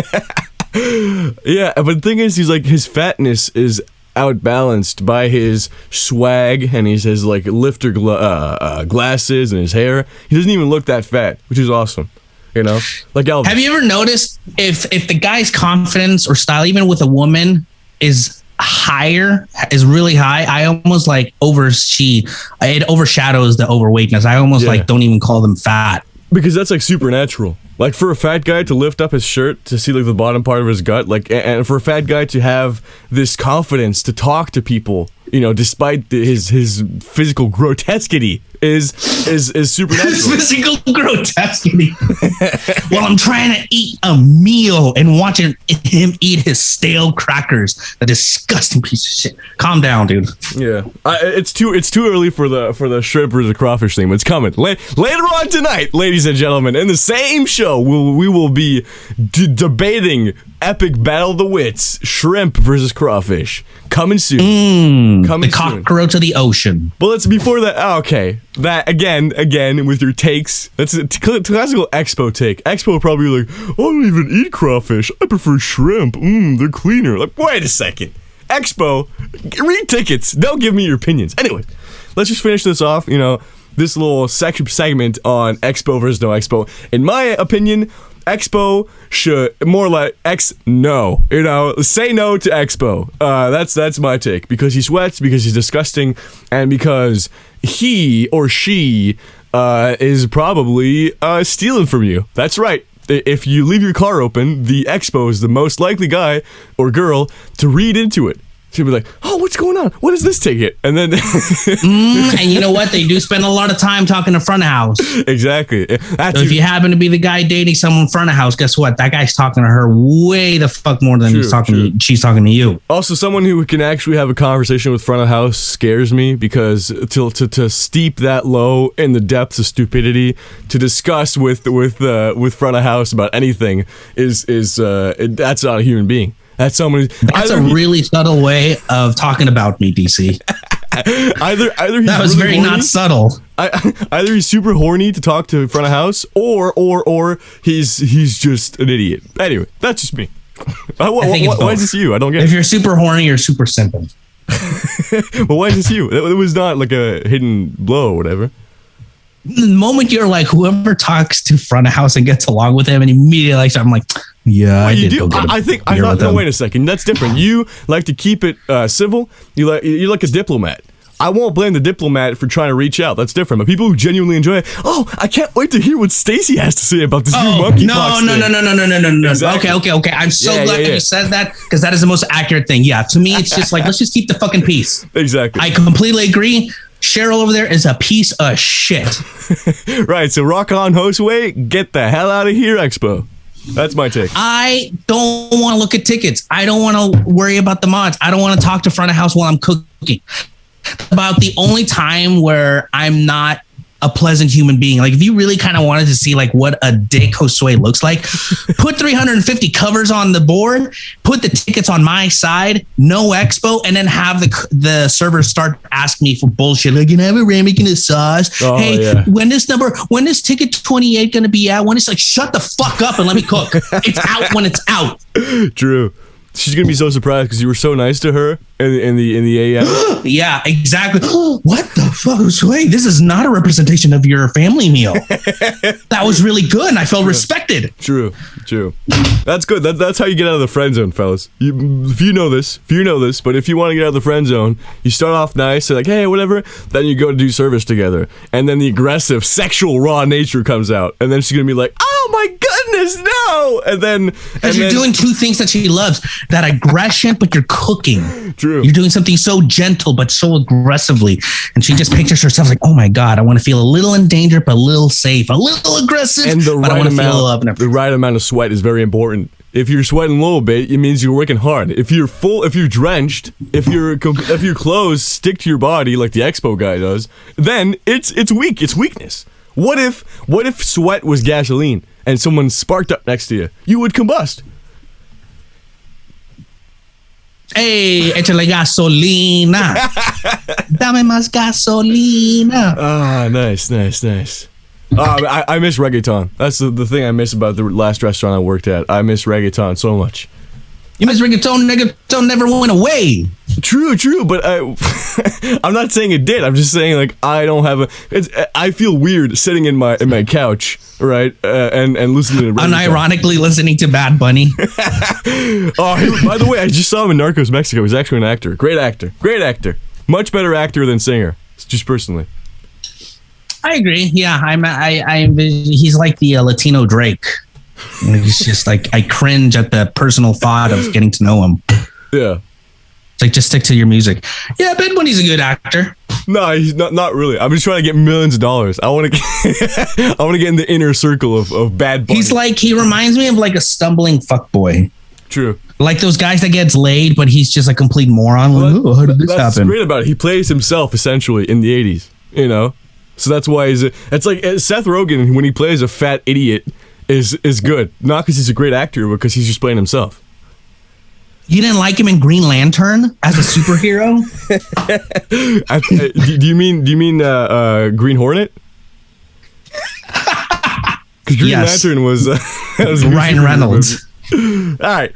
Yeah, but the thing is, he's like his fatness is outbalanced by his swag and his like lifter glasses and his hair. He doesn't even look that fat, which is awesome. You know, like Elvis. Have you ever noticed if the guy's confidence or style, even with a woman, is really high, I almost like it overshadows the overweightness. I almost like don't even call them fat. Because that's like supernatural. Like for a fat guy to lift up his shirt to see like the bottom part of his gut, like, and for a fat guy to have this confidence to talk to people, you know, despite his physical grotesquity is supernatural. His physical grotesquity. While I'm trying to eat a meal and watching him eat his stale crackers, a disgusting piece of shit. Calm down, dude. Yeah, it's too early for the shrimp versus crawfish thing, but it's coming later on tonight, ladies and gentlemen. In the same show, we will be debating epic battle of the wits: shrimp versus crawfish. Coming soon. The cockroach of the ocean. But let's before that. Okay, that again with your takes. That's a classical Expo take. Expo will probably be like, I don't even eat crawfish. I prefer shrimp. They're cleaner. Like, wait a second. Expo, read tickets. Don't give me your opinions. Anyway, let's just finish this off. You know, this little segment on Expo versus no Expo. In my opinion, Expo should more like no. You know, say no to Expo. That's my take, because he sweats, because he's disgusting, and because he or she is probably stealing from you. That's right. If you leave your car open, the Expo is the most likely guy or girl to read into it. She'll be like, oh, what's going on? What is this ticket? And then... and you know what? They do spend a lot of time talking to front of house. Exactly. So if you happen to be the guy dating someone front of house, guess what? That guy's talking to her way the fuck more than she's talking to you. Also, someone who can actually have a conversation with front of house scares me, because to steep that low in the depths of stupidity to discuss with front of house about anything is that's not a human being. That's someone. That's a really subtle way of talking about me, DC. either he's that was really very horny, not subtle. Either he's super horny to talk to front of house, or he's just an idiot. Anyway, that's just me. Why is this you? I don't get it. If you're super horny, you're super simple. Well, why is this you? It was not like a hidden blow or whatever. The moment you're like, whoever talks to front of house and gets along with him and immediately likes him, I'm like, yeah, I thought, no, wait a second. That's different. You like to keep it civil. You're like a diplomat. I won't blame the diplomat for trying to reach out. That's different. But people who genuinely enjoy it, I can't wait to hear what Stacy has to say about this new monkeypox thing. No. Exactly. Okay. I'm so glad that you said that, because that is the most accurate thing. Yeah, to me, it's just like, let's just keep the fucking peace. Exactly. I completely agree. Cheryl over there is a piece of shit. Right, so rock on, Josue. Get the hell out of here, Expo. That's my take. I don't want to look at tickets. I don't want to worry about the mods. I don't want to talk to front of house while I'm cooking. About the only time where I'm not a pleasant human being. Like, if you really kind of wanted to see like what a dick Josue looks like, put 350 covers on the board, put the tickets on my side, no Expo, and then have the servers start asking me for bullshit. Like, can I have a ramen and a sauce? When is ticket 28 going to be out? When it's like, shut the fuck up and let me cook. It's out when it's out. True. She's gonna be so surprised because you were so nice to her in the AM. Yeah, exactly. What the fuck? Wait, this is not a representation of your family meal. That was really good, and I felt respected. True. That's good. That's how you get out of the friend zone, fellas. If you know this, but if you want to get out of the friend zone, you start off nice, so like, hey, whatever. Then you go to do service together, and then the aggressive, sexual, raw nature comes out, and then she's gonna be like, oh my goodness. goodness, no! And then Because you're doing two things that she loves: that aggression, but you're cooking. True. You're doing something so gentle, but so aggressively, and she just pictures herself like, "Oh my god, I want to feel a little in danger, but a little safe, a little aggressive, and but I want to feel love." And the right amount of sweat is very important. If you're sweating a little bit, it means you're working hard. If you're full, if you're drenched, if your clothes stick to your body like the Expo guy does, then it's weak. It's weakness. What if sweat was gasoline and someone sparked up next to you? You would combust. Hey, échale gasolina. Dame más gasolina. Ah, nice. I miss reggaeton. That's the thing I miss about the last restaurant I worked at. I miss reggaeton so much. You miss reggaeton? Reggaeton never went away. True, but I'm not saying it did. I'm just saying like I don't have I feel weird sitting in my couch, right, and listening to reggaeton. Unironically listening to Bad Bunny. Oh, by the way, I just saw him in Narcos Mexico. He's actually an actor. Great actor. Much better actor than singer. Just personally. I agree. Yeah, he's like the Latino Drake. He's just like, I cringe at the personal thought of getting to know him. Yeah. It's like, just stick to your music. Yeah, Bad Bunny's a good actor. No, he's not really. I'm just trying to get millions of dollars. I want to get in the inner circle of Bad Bunny. He reminds me of like a stumbling fuckboy. True. Like those guys that gets laid, but he's just a complete moron. Like, how did this happen? That's great about it. He plays himself essentially in the 80s, you know? So that's why it's like Seth Rogen, when he plays a fat idiot, is good. Not because he's a great actor, but because he's just playing himself. You didn't like him in Green Lantern as a superhero? Do you mean Green Hornet? Because Green Lantern was Ryan Reynolds. All right,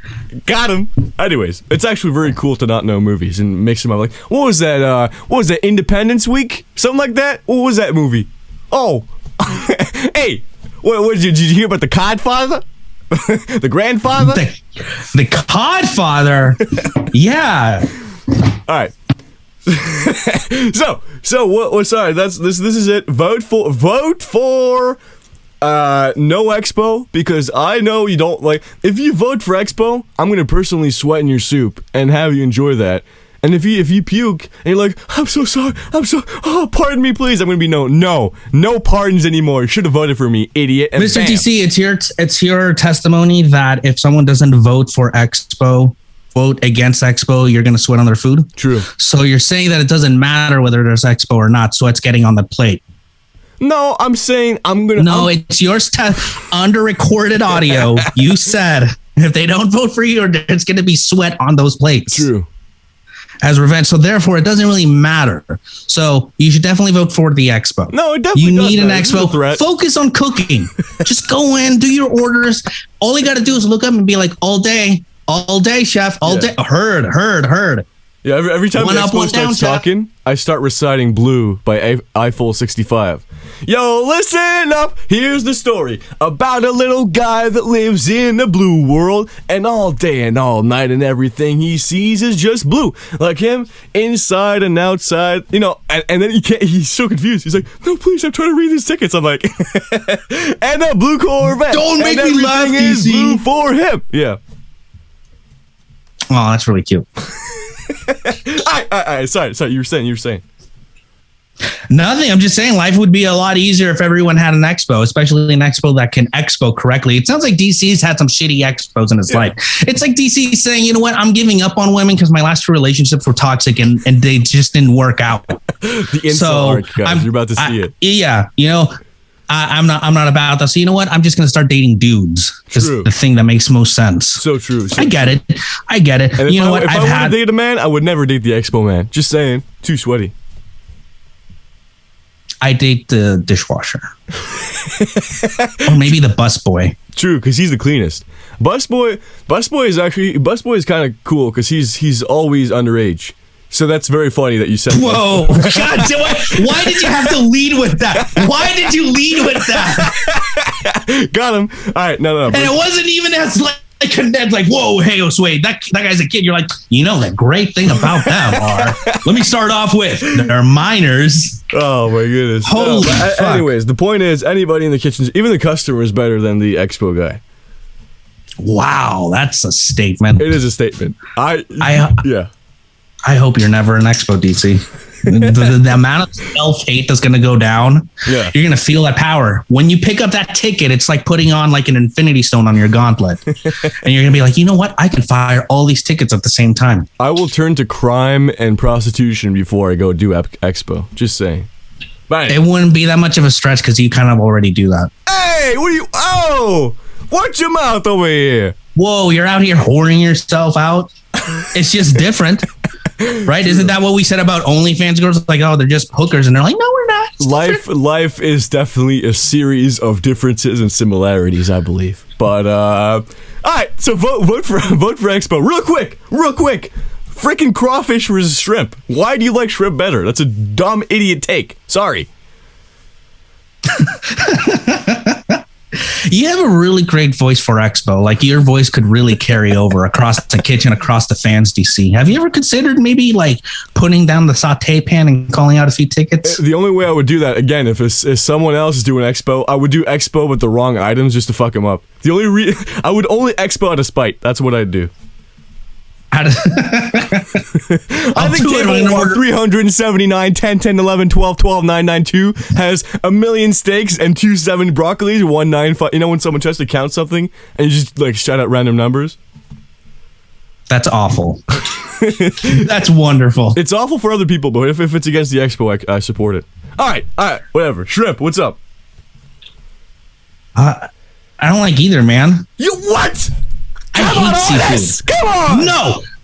got him. Anyways, it's actually very cool to not know movies and mix them up. Like, what was that? Independence Week? Something like that? What was that movie? Oh, hey, what did you hear about the Codfather? The grandfather? The Codfather? Yeah. All right. So what? Sorry, this is it. Vote for. No Expo, because I know you don't like. If you vote for Expo, I'm gonna personally sweat in your soup and have you enjoy that. And if you puke and you're like, I'm so sorry, pardon me, please, I'm gonna be no pardons anymore. You should have voted for me, idiot. And Mr. bam. TC, it's your testimony that if someone doesn't vote for Expo, vote against Expo, you're gonna sweat on their food. True. So you're saying that it doesn't matter whether there's Expo or not, sweat's getting on the plate. No, I'm saying it's yours under recorded audio. You said if they don't vote for you, it's going to be sweat on those plates. True. As revenge. So therefore, it doesn't really matter. So you should definitely vote for the Expo. No, it definitely You need an matter. Expo. Focus on cooking. Just go in, do your orders. All you got to do is look up and be like, all day, chef, all day. Heard. Yeah, every time One the up, Expo one down, starts talking, I start reciting Blue by Eiffel 65. Yo, listen up, here's the story about a little guy that lives in a blue world, and all day and all night and everything he sees is just blue. Like him, inside and outside, you know, and then he's so confused. He's like, no, please, I'm trying to read these tickets. I'm like, and a blue Corvette. Don't make me laugh, everything is DC. blue for him. Yeah. Oh, that's really cute. Sorry, you were saying. Nothing. I'm just saying life would be a lot easier if everyone had an Expo, especially an Expo that can Expo correctly. It sounds like DC's had some shitty Expos in his life. It's like DC saying, you know what, I'm giving up on women because my last two relationships were toxic and they just didn't work out. The incel arc, guys. You're about to see it. Yeah, you know, I'm not about that. So you know what? I'm just gonna start dating dudes. It's the thing that makes most sense. So true. I get it. And you know what? If I want to date a man, I would never date the Expo man. Just saying. Too sweaty. I date the dishwasher. Or maybe the busboy. True, because he's the cleanest. Busboy is kind of cool because he's always underage. So that's very funny that you said. Whoa! God, why did you have to lead with that? Why did you lead with that? Got him. All right, no. And it wasn't even as condensed. Like, whoa, hey, Osway, that guy's a kid. You're like, you know, the great thing about them are. Let me start off with they're minors. Oh my goodness. Holy fuck. Anyways, the point is, anybody in the kitchen, even the customer, is better than the Expo guy. Wow, that's a statement. It is a statement. Yeah. I hope you're never an Expo, DC. The amount of self-hate that's going to go down, Yeah. you're going to feel that power. When you pick up that ticket, it's like putting on like an infinity stone on your gauntlet. And you're going to be like, you know what? I can fire all these tickets at the same time. I will turn to crime and prostitution before I go do Expo. Just saying. But It wouldn't be that much of a stretch because you kind of already do that. hey, what are you? Oh, watch your mouth over here. Whoa, you're out here whoring yourself out. It's just different. Right? Isn't that what we said about OnlyFans girls? Like, oh, they're just hookers. And they're like, no, we're not. It's Life is definitely a series of differences and similarities, I believe. But all right, so vote for Expo real quick. Freaking crawfish versus shrimp. Why do you like shrimp better? That's a dumb idiot take. Sorry. You have a really great voice for Expo. Like your voice could really carry over across the kitchen, across the fans, DC. Have you ever considered maybe like putting down the saute pan and calling out a few tickets? The only way I would do that, again, if someone else is doing Expo, I would do Expo with the wrong items just to fuck them up. I would only Expo out of spite. That's what I'd do. I think table 1, 379, 10, 10, 11, 12, 12, 9, 9, 2 has a million steaks and 2, 7 broccolis, 1, 9, 5. You know when someone tries to count something and you just like shout out random numbers? That's awful. That's wonderful. It's awful for other people, but if it's against the Expo, I support it. All right, whatever. Shrimp, what's up? I don't like either, man. You what? I hate seafood. Come on!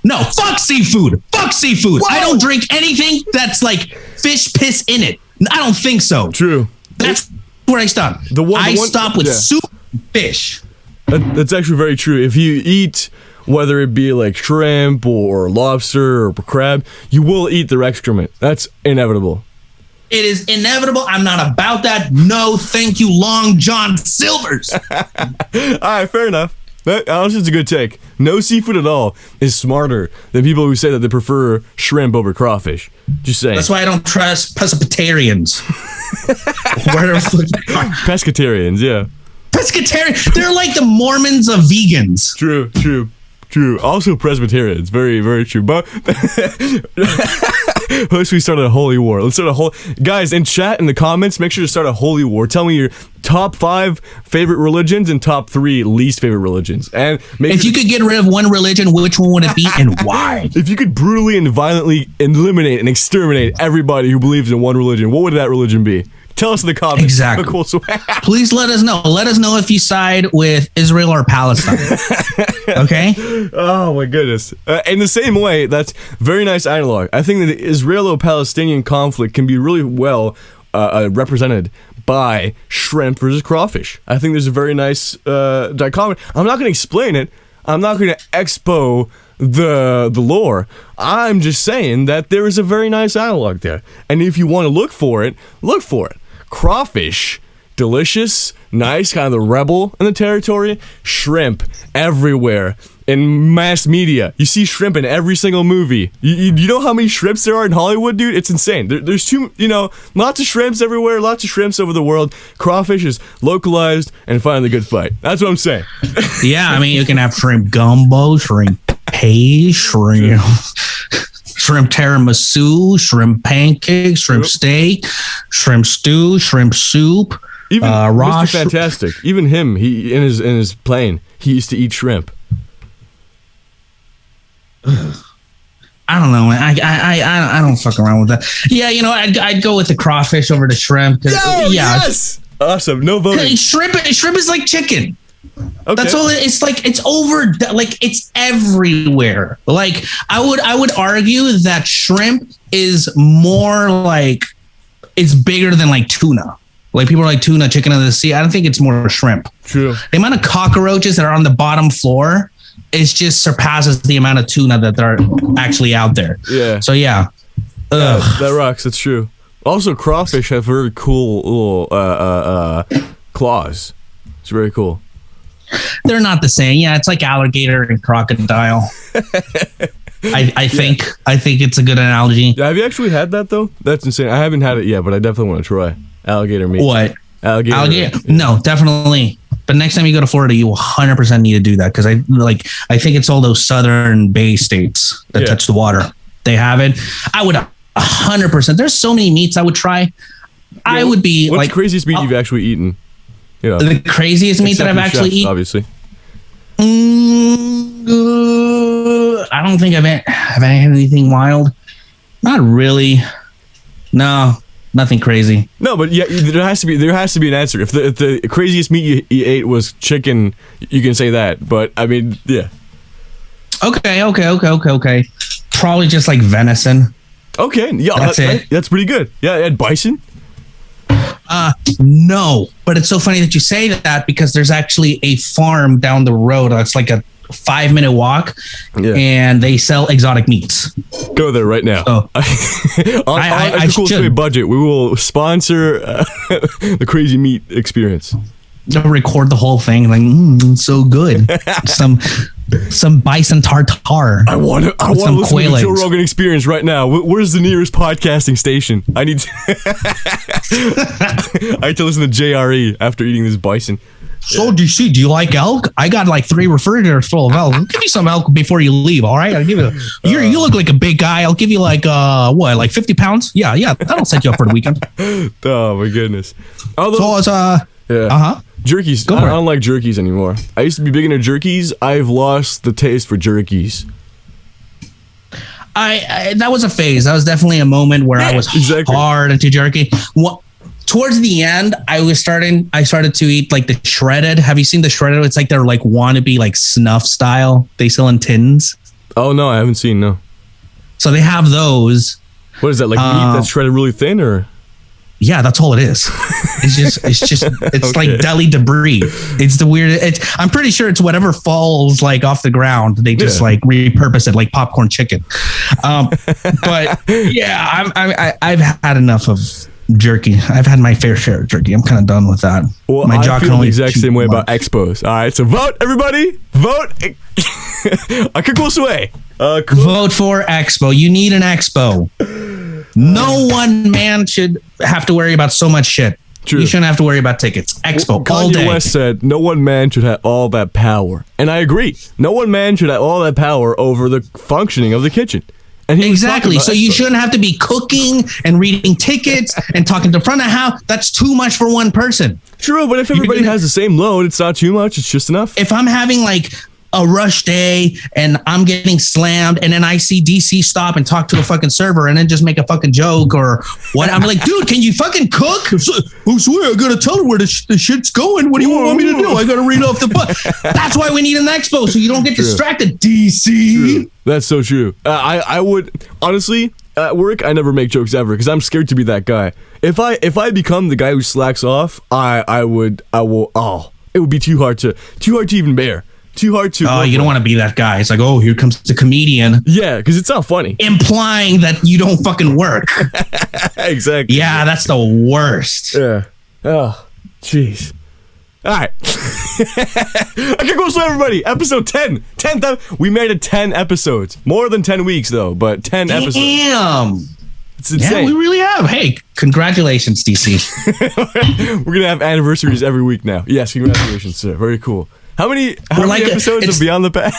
No, fuck seafood. Fuck seafood. Whoa. I don't drink anything that's like fish piss in it. I don't think so. True. That's where I stop. I stop with soup and fish. That's actually very true. If you eat, whether it be like shrimp or lobster or crab, you will eat their excrement. That's inevitable. It is inevitable. I'm not about that. No, thank you, Long John Silvers. All right, fair enough. That honestly is a good take. No seafood at all is smarter than people who say that they prefer shrimp over crawfish. Just saying. That's why I don't trust pescatarians. Pescatarians, yeah. Pescatarian. They're like the Mormons of vegans. True. Also Presbyterians. Very, very true. But let's we start a holy war. Let's start a whole guys in chat in the comments. Make sure to start a holy war. Tell me your top 5 favorite religions and top 3 least favorite religions. And if you could get rid of one religion, which one would it be and why? If you could brutally and violently eliminate and exterminate everybody who believes in one religion, what would that religion be? Tell us in the comments. Exactly. Cool. Please let us know. Let us know if you side with Israel or Palestine. Okay? Oh my goodness. In the same way, that's very nice analog. I think that the Israelo-Palestinian conflict can be really well represented by shrimp versus crawfish. I think there's a very nice dichotomy. I'm not going to explain it. I'm not going to expo the lore. I'm just saying that there is a very nice analog there. And if you want to look for it, look for it. Crawfish, delicious, nice, kind of the rebel in the territory. Shrimp everywhere in mass media. You see shrimp in every single movie. You know how many shrimps there are in Hollywood, dude? It's insane. There's lots of shrimps everywhere, lots of shrimps over the world. Crawfish is localized and find the good fight. That's what I'm saying. Yeah, I mean, you can have shrimp gumbo, shrimp pay, shrimp tiramisu, shrimp pancakes, shrimp steak, shrimp stew, shrimp soup. Even Mr. Fantastic, even him, he in his plane, he used to eat shrimp. I don't know, man. I don't fuck around with that. Yeah, I'd go with the crawfish over the shrimp. Yes, awesome. No voting. Shrimp is like chicken. Okay. That's all. It's like it's over. Like it's everywhere. Like I would argue that shrimp is more like it's bigger than like tuna. Like people are like tuna, chicken of the sea. I don't think it's more shrimp. True. The amount of cockroaches that are on the bottom floor is just surpasses the amount of tuna that are actually out there. Yeah. So yeah. That rocks. That's true. Also, crawfish have very cool little claws. It's very cool. They're not the same. Yeah, it's like alligator and crocodile. I think it's a good analogy. Yeah, have you actually had that though? That's insane. I haven't had it yet, but I definitely want to try alligator meat. What? Alligator? Yeah. No, definitely. But next time you go to Florida, you will 100% need to do that because I think it's all those southern Bay states that touch the water. They have it. I would 100%. There's so many meats I would try. I would be what's the craziest meat you've actually eaten? You know, the craziest meat that I've actually eaten. Obviously. I don't think have I had anything wild. Not really. No, nothing crazy. No, but yeah, there has to be an answer. If the craziest meat you ate was chicken, you can say that. But I mean, yeah. Okay. Probably just like venison. Okay, yeah, that's it. That's pretty good. Yeah, and bison. No, but it's so funny that you say that because there's actually a farm down the road. It's like a 5-minute walk, and they sell exotic meats. Go there right now. So, on a Cool Sway budget, we will sponsor the crazy meat experience. They'll record the whole thing, like so good. some bison tartare. I want to listen to the Joe Rogan Experience right now. Where's the nearest podcasting station? I need to I need to listen to JRE after eating this bison. So, DC, do you like elk? I got like 3 refrigerators full of elk. I'll give you some elk before you leave, all right? I'll give you. You look like a big guy. I'll give you like 50 pounds? Yeah. That'll set you up for the weekend. Oh my goodness. So it's jerkies. I don't like jerkies anymore. I used to be big into jerkies. I've lost the taste for jerkies. That was a phase. That was definitely a moment where I was hard into jerky. Towards the end, I started to eat like the shredded. Have you seen the shredded? It's like they're like wannabe like snuff style. They sell in tins. Oh no, I haven't seen. No. So they have those. What is that, like meat that's shredded really thin, or? Yeah, that's all it is. It's like deli debris. It's the weird. I'm pretty sure it's whatever falls like off the ground. They just like repurpose it like popcorn chicken. But yeah, I've had enough of jerky. I've had my fair share of jerky. I'm kind of done with that. Well, my jaw feel the exact same way about expos. All right, so vote, everybody. Vote. A Cool Sway. Vote for Expo. You need an Expo. No one man should have to worry about so much shit. True. You shouldn't have to worry about tickets. Expo all day. Kanye West said, no one man should have all that power. And I agree. No one man should have all that power over the functioning of the kitchen. And exactly. So you shouldn't have to be cooking and reading tickets and talking to front of house. That's too much for one person. True, but if everybody has the same load, it's not too much. It's just enough. If I'm having like a rush day and I'm getting slammed and then I see DC stop and talk to a fucking server and then just make a fucking joke or what, I'm like, dude, can you fucking cook? I swear I gotta tell her where the shit's going. What do you want me to do? I gotta read off the book. That's why we need an Expo, so you don't get distracted, DC. True. That's so true. I would honestly at work I never make jokes ever because I'm scared to be that guy. If I become the guy who slacks off, it would be too hard to even bear. Too hard to. Oh, you don't want to be that guy. It's like, oh, here comes the comedian. Yeah, because it's not funny. Implying that you don't fucking work. Exactly. Yeah, that's the worst. Yeah. Oh, jeez. All right. Okay, cool. So everybody, episode 10. 10th. We made it 10 episodes. More than 10 weeks, though, but 10 episodes. Damn. It's insane. Yeah, we really have. Hey, congratulations, DC. We're going to have anniversaries every week now. Yes, congratulations, sir. Very cool. How many episodes of Beyond the Past?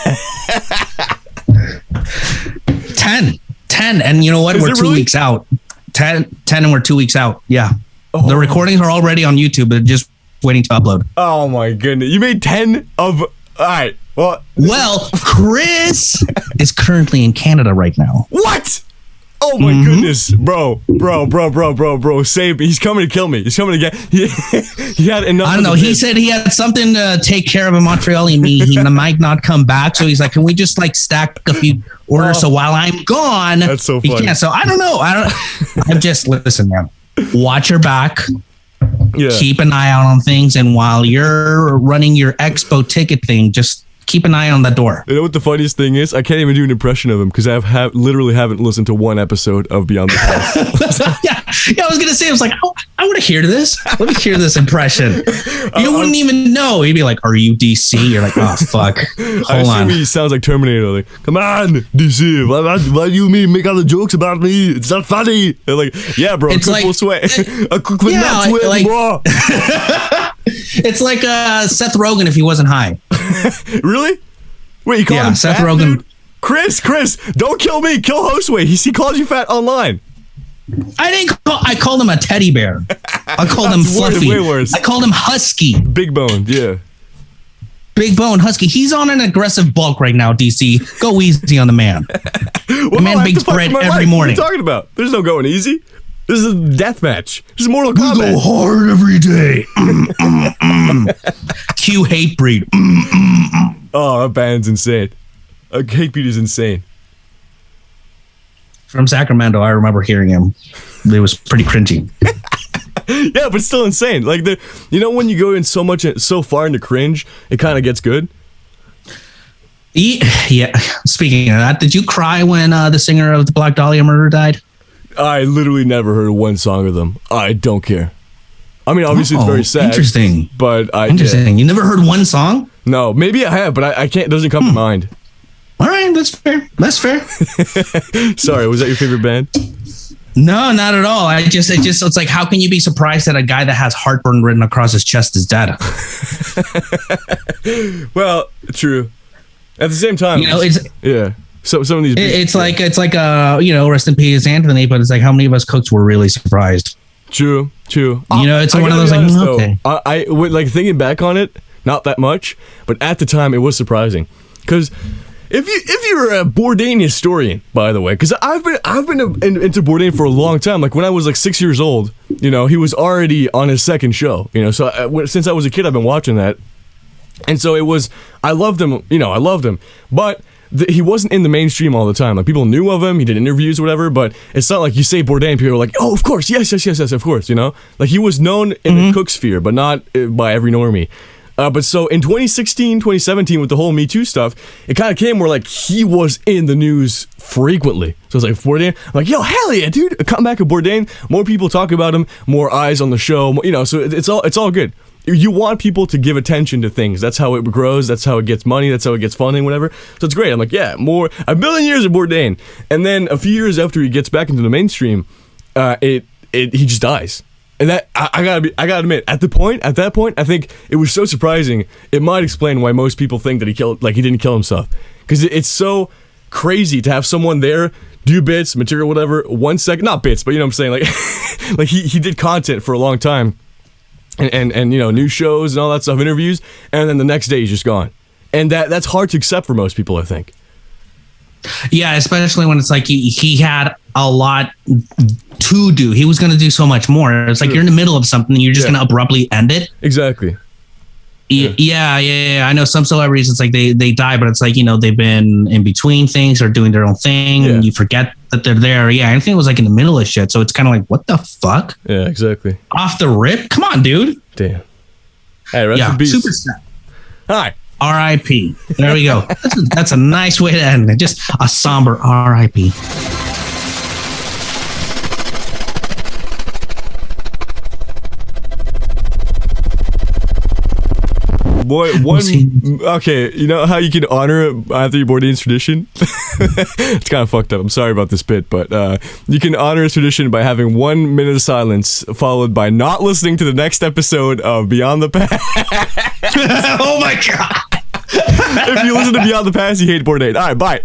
10. And you know what? We're 2 weeks out. 10 and we're 2 weeks out. Yeah. Oh. The recordings are already on YouTube, but just waiting to upload. Oh my goodness. You made 10 of... All right. Well, Chris is currently in Canada right now. What? Oh my goodness, bro, save me. He's coming to kill me. He's coming to get, he had enough. I don't know. He said he had something to take care of in Montreal. He might not come back. So he's like, can we just like stack a few orders? So while I'm gone, that's so funny. He can't. So I don't know. I'm just, listen, man, watch your back. Yeah. Keep an eye out on things. And while you're running your Expo ticket thing, just keep an eye on that door. You know what the funniest thing is? I can't even do an impression of him because I literally haven't listened to one episode of Beyond the Past. yeah, I was gonna say, I was like, oh, I want to hear this. Let me hear this impression. You wouldn't even know. He'd be like, "Are you DC?" You're like, "Oh fuck, hold on." He sounds like Terminator. Like, come on, DC. Why do you make all the jokes about me? It's not funny. They're like, yeah, bro. It's like, bro. It's like Seth Rogen if he wasn't high. Really? Wait, you called him Seth fat, Rogen. dude? Chris, don't kill me. Kill Josue. He called you fat online. I called him a teddy bear. I called him fluffy. Way worse. I called him husky. Big boned, yeah. Big bone husky. He's on an aggressive bulk right now, DC. Go easy on the man. The man bakes bread every morning. What are you talking about? There's no going easy. This is a death match. This is Mortal Kombat. We go hard every day. Q Hatebreed. Oh, that band's insane. Hatebreed is insane. From Sacramento, I remember hearing him. It was pretty cringy. Yeah, but still insane. Like, when you go in so far into cringe, it kind of gets good. Yeah. Speaking of that, did you cry when the singer of the Black Dahlia Murder died? I literally never heard one song of them. I don't care. I mean, obviously it's very sad. Interesting. But interesting. You never heard one song? No, maybe I have, but I can't. It doesn't come to mind. All right, that's fair. Sorry, was that your favorite band? No, not at all. It's like, how can you be surprised that a guy that has heartburn written across his chest is dead? Well, true. At the same time, yeah. So some of these, it's like rest in peace, Anthony. But it's like, how many of us cooks were really surprised? True. It's one of those like, okay. I like thinking back on it, not that much, but at the time it was surprising because. If you're a Bourdain historian, by the way, because I've been into Bourdain for a long time. Like when I was like 6 years old, he was already on his second show. So since I was a kid, I've been watching that, and so I loved him. I loved him, but he wasn't in the mainstream all the time. Like people knew of him, he did interviews or whatever. But it's not like you say Bourdain, people are like, oh, of course, yes, of course. Like he was known in the cook sphere, but not by every normie. But so in 2016, 2017, with the whole Me Too stuff, it kind of came where like he was in the news frequently. So it's like Bourdain, I'm like, yo, hell yeah, dude, come back to Bourdain. More people talk about him, more eyes on the show. So it's all good. You want people to give attention to things. That's how it grows. That's how it gets money. That's how it gets funding, whatever. So it's great. I'm like, yeah, a million years of Bourdain, and then a few years after he gets back into the mainstream, he just dies. And that I gotta admit, at that point, I think it was so surprising. It might explain why most people think that he didn't kill himself, because it's so crazy to have someone there do bits, material, whatever. 1 second, not bits, but you know what I'm saying, like, like he did content for a long time, and new shows and all that stuff, interviews, and then the next day he's just gone, and that's hard to accept for most people, I think. Yeah, especially when it's like he had a lot to do. He was going to do so much more. It's like you're in the middle of something and you're just going to abruptly end it. Exactly. Yeah. I know some celebrities, it's like they die, but it's like, they've been in between things or doing their own thing and you forget that they're there. Yeah, anything was like in the middle of shit. So it's kind of like, what the fuck? Yeah, exactly. Off the rip? Come on, dude. Damn. Hey, rest in peace. Super sad. Hi. R.I.P. There we go. That's a nice way to end it. Just a somber R.I.P. Boy, okay, you know how you can honor Anthony Bourdain's tradition? It's kind of fucked up. I'm sorry about this bit, but you can honor his tradition by having 1 minute of silence followed by not listening to the next episode of Beyond the Past. Oh my God. If you listen to Beyond the Past, you hate Bourdain. All right, bye.